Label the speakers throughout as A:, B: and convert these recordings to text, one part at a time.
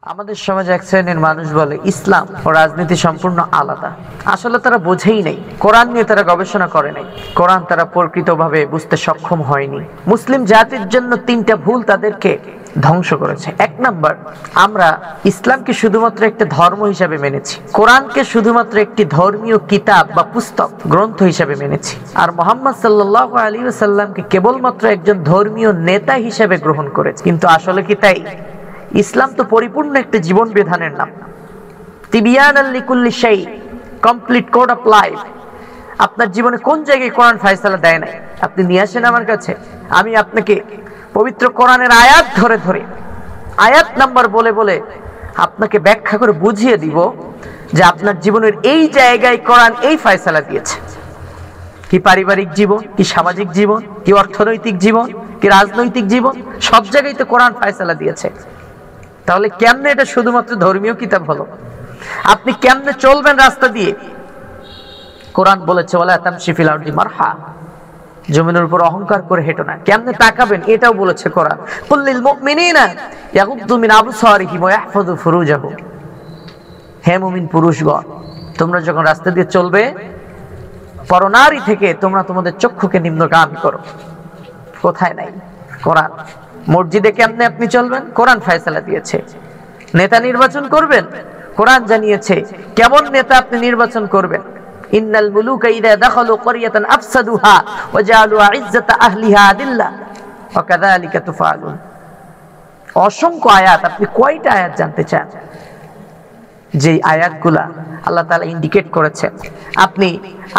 A: আমাদের সমাজে এক শ্রেণীর মানুষ বলে ইসলাম ও রাজনীতি সম্পূর্ণ আলাদা। আসলে তারা বোঝেই নাই, কোরআন নিয়ে তারা গবেষণা করে নাই, কোরআন তারা প্রকৃতভাবে বুঝতে সক্ষম হয়নি। মুসলিম জাতির জন্য তিনটা ভুল তাদেরকে ধ্বংস করেছে। এক নাম্বার, আমরা ইসলামকে শুধুমাত্র একটা ধর্ম হিসাবে মেনেছি, কোরআনকে শুধুমাত্র একটি ধর্মীয় কিতাব বা পুস্তক গ্রন্থ হিসাবে মেনেছি, আর মুহাম্মদ সাল্লাল্লাহু আলাইহি ওয়াসাল্লামকে কেবলমাত্র একজন ধর্মীয় নেতা হিসাবে গ্রহণ করেছি। কিন্তু আসলে কি তাই? ইসলাম তো পরিপূর্ণ একটা জীবন বিধানের নাম। তিবিয়ানাল লিকুল্লি শাই, কমপ্লিট কোড অফ লাইফ। আপনার জীবনে কোন জায়গায় কোরআন ফয়সালা দেয় নাই? আপনি নিয়ে আসেন আমার কাছে, আমি আপনাকে পবিত্র কোরআনের আয়াত ধরে ধরে, আয়াত নাম্বার বলে বলে আপনাকে ব্যাখ্যা করে বুঝিয়ে দিব যে আপনার জীবনের এই জায়গায় কোরআন এই ফয়সালা দিয়েছে। কি পারিবারিক জীবন, কি সামাজিক জীবন, কি অর্থনৈতিক জীবন, কি রাজনৈতিক জীবন, সব জায়গায় তো কোরআন ফয়সালা দিয়েছে। তাহলে কেমনে এটা শুধুমাত্র ধর্মীয় কিতাব হলো? আপনি কেমনে চলবেন রাস্তা দিয়ে? কোরআন বলেছে ওয়ালা তামশি ফিল আরদি মারহা, জমিনের উপর অহংকার করে হেঁটো না। কেমনে তাকাবেন এটাও বলেছে কোরআন। কুল্লিল মুমিনিনা ইয়াগুদ্দু মিন আবসারিহিম ওয়া ইয়াহফাযু ফুরুজাহুম। হে মুমিন পুরুষগণ, তোমরা যখন রাস্তা দিয়ে চলবে, পরনারী থেকে তোমরা তোমাদের চক্ষুকে নিম্নগামী করো। কোথায় নাই? কোরআন। মসজিদে কেমনে আপনি চলবেন? কোরআন ফয়সালা দিয়েছে। নেতা নির্বাচন করবেন, কোরআন জানিয়েছে কেমন নেতা আপনি নির্বাচন করবেন। ইন্নাল মুলুকা ইযা দাখালু ক্বরিয়াতান আফসাদুহা ওয়া জাআলু ইজ্জাতা আহলিহা আদিল্লা ওয়া কাযালিকা তুফআলুন। অসংখ্য আয়াত। আপনি কয়টা আয়াত জানতে চান? যে আয়াতগুলা আল্লাহ তাআলা ইন্ডিকেট করেছেন। আপনি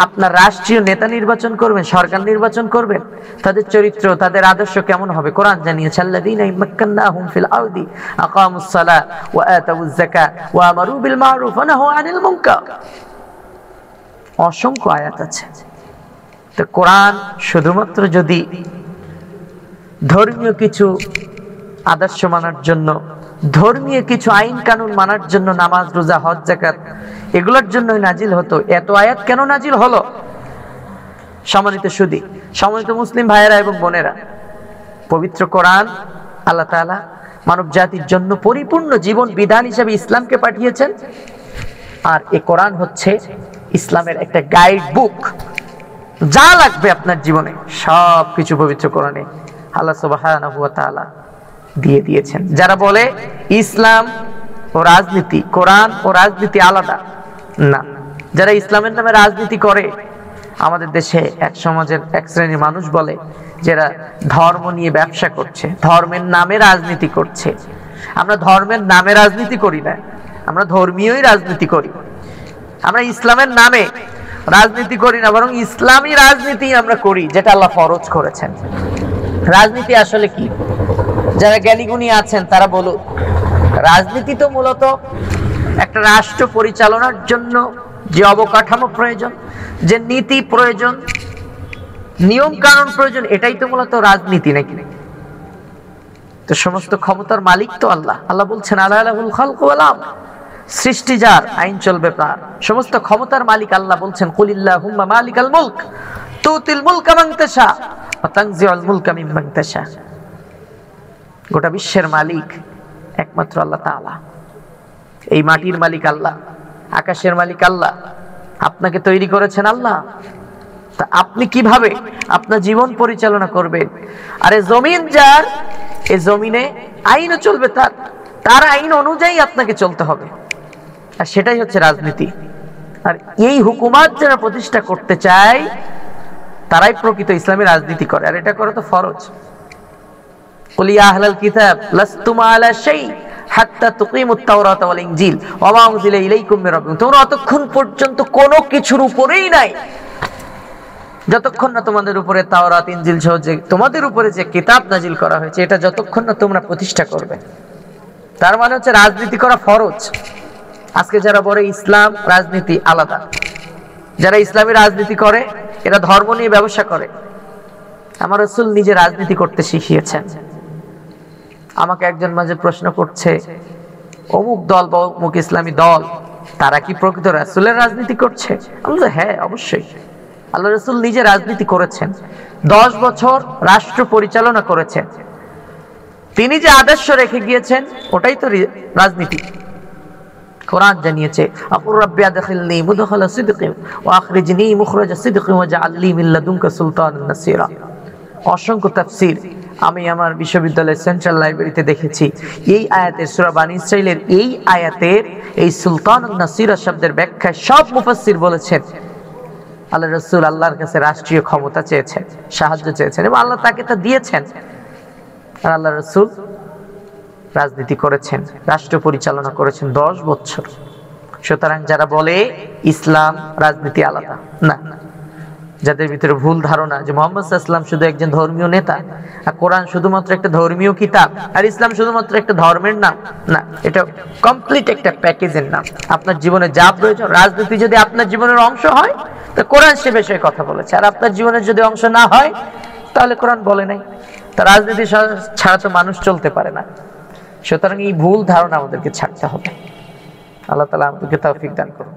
A: আপনার রাষ্ট্রীয় নেতা নির্বাচন করবেন, সরকার নির্বাচন করবেন, তাদের চরিত্র, তাদের আদর্শ কেমন হবে? কোরআন জানিয়েছে আল্লাযীনা ইম্মাক্কান্নাহুম ফিল আরদি আকামুস সালাত ওয়া আতাউয যাকাত ওয়া আমারু বিল মারুফ ওয়া নাহাউ আনিল মুনকার। অসংখ্য আয়াত আছে। তো কোরআন শুধুমাত্র যদি ধর্মীয় কিছু আদর্শ মানার জন্য, ধর্মীয় কিছু আইন কানুন মানার জন্য, নামাজ রোজা হজ যাকাত এগুলোর জন্যই নাজিল হতো, এত আয়াত কেন নাজিল হলো? সম্মানিত সুধী, সম্মানিত মুসলিম ভাইয়েরা এবং বোনেরা, পবিত্র কোরআন আল্লাহ তাআলা মানব জাতির জন্য পরিপূর্ণ জীবন বিধান হিসেবে ইসলামকে পাঠিয়েছেন। আর এই কোরআন হচ্ছে ইসলামের একটা গাইড বুক। যা লাগবে আপনার জীবনে সব কিছু পবিত্র কোরআনে আল্লাহ সুবহানাহু ওয়া তাআলা দিয়ে দিয়েছেন। যারা বলে ইসলাম ও রাজনীতি, কোরআন ও রাজনীতি আলাদা, না। যারা ইসলামের নামে রাজনীতি করে, আমাদের দেশে এক সমাজের এক শ্রেণীর মানুষ বলে যারা ধর্ম নিয়ে ব্যবসা করছে, ধর্মের নামে রাজনীতি করছে। আমরা ধর্মের নামে রাজনীতি করি না, আমরা ধর্মীয়ই রাজনীতি করি। আমরা ইসলামের নামে রাজনীতি করি না, বরং ইসলামী রাজনীতি আমরা করি, যেটা আল্লাহ ফরজ করেছেন। রাজনীতি আসলে কি? যারা জ্ঞানীগুণী আছেন তারা বলুন। রাজনীতি তো মূলত একটা রাষ্ট্র পরিচালনার জন্য যে অবকাঠামো প্রয়োজন, যে নীতি প্রয়োজন, নিয়ম কানুন প্রয়োজন, এটাই তো মূলত রাজনীতি, নাকি? তো সমস্ত ক্ষমতার মালিক তো আল্লাহ। আল্লাহ বলছেন আলা লাহুল খালকু ওয়াল আমর, সৃষ্টি যার, আইন চলবে তার। সমস্ত ক্ষমতার মালিক আল্লাহ বলছেন কুলিল্লাহুম্মা মালিকাল মুলক তুতিল মুলকা মান তাশা ওয়া তানজিউল মুলকা মিম্মান তাশা। গোটা বিশ্বের মালিক একমাত্র আল্লাহ তাআলা। এই মাটির মালিক আল্লাহ, আকাশের মালিক আল্লাহ, আপনাকে তৈরি করেছেন আল্লাহ। তা আপনি কিভাবে আপনার জীবন পরিচালনা করবেন? আরে জমিন যার, এই জমিনে আইনও চলবে তার, তার আইন অনুযায়ী আপনাকে চলতে হবে। আর সেটাই হচ্ছে রাজনীতি। আর এই হুকুমাত যারা প্রতিষ্ঠা করতে চায়, তারাই প্রকৃত ইসলামী রাজনীতি করে। আর এটা করা তো ফরজ। কুল ইয়া আহলাল কিতাব লাস্তুম আলা শাই হাত্তা তুকিমুত তাওরাত ওয়াল ইনজিল ওয়া মা উনজিলা ইলাইকুম মির রাব্বিকুম। তোমরা অতক্ষণ পর্যন্ত কোনো কিছুর উপরেই নাই যতক্ষণ না তোমাদের উপরে তাওরাত ইনজিল সহ যে তোমাদের উপরে যে কিতাব নাজিল করা হয়েছে, এটা যতক্ষণ না তোমরা প্রতিষ্ঠা করবে। তার মানে হচ্ছে রাজনীতি করা ফরজ। আজকে যারা বলে ইসলাম রাজনীতি আলাদা, যারা ইসলামী রাজনীতি করে, এরা ধর্ম নিয়ে ব্যবসা করে। আমার রাসূল নিজে রাজনীতি করতে শিখিয়েছেন। আমাকে একজন মাঝে প্রশ্ন করছে, অমুক দল বা অমুক ইসলামী দল, তারা কি প্রকৃত রাসূলের রাজনীতি করছে? আমি বলছি হ্যাঁ, অবশ্যই। আল্লাহ রাসূল নিজে রাজনীতি করেছেন, 10 বছর রাষ্ট্র পরিচালনা করেছেন। তিনি যে আদর্শ রেখে গিয়েছেন ওটাই তো রাজনীতি। কোরআন জানিয়েছে, আকুর রাব্বি আদখিলনি মুদখালা সিদকিন ওয়া আখরিজনি মুখরাজা সিদকিন ওয়াজআল লি মিন লাদুনকা সুলতানান নাসিরা। অসংখ্য তাফসীর আমি আমার বিশ্ববিদ্যালয়ের সেন্ট্রাল লাইব্রেরিতে দেখেছি। এই আয়াতের সূরা বানী ইসরাঈলের এই আয়াতের এই সুলতানান নাসিরা শব্দের ব্যাখ্যায় সব মুফাসসির বলেছেন আল্লাহ রাসূল আল্লাহর কাছে রাষ্ট্রীয় ক্ষমতা চেয়েছেন, সাহায্য চেয়েছেন এবং আল্লাহ তাকে তা দিয়েছেন। আর আল্লাহ রাসূল রাজনীতি করেছেন, রাষ্ট্র পরিচালনা করেছেন 10 বছর। সুতরাং যারা বলে ইসলাম রাজনীতি আলাদা, না, যাদের ভিতরে ভুল ধারণা যে মুহাম্মদ সাল্লাল্লাহু আলাইহি ওয়াসাল্লাম শুধু একজন ধর্মীয় নেতা আর কোরআন শুধুমাত্র একটা ধর্মীয় কিতাব আর ইসলাম শুধুমাত্র একটা ধর্মের নাম, না, এটা কমপ্লিট একটা প্যাকেজের নাম। আপনার জীবনে যা প্রয়োজন, রাজনীতি যদি আপনার জীবনের অংশ হয় তো কোরআন সে বিষয়ে কথা বলেছে, আর আপনার জীবনের যদি অংশ না হয় তাহলে কোরআন বলে নাই। তা রাজনীতি ছাড়া তো মানুষ চলতে পারে না। সুতরাং এই ভুল ধারণা আমাদেরকে ছাড়তে হবে। আল্লাহ তাআলা আমাদেরকে তৌফিক দান করুন।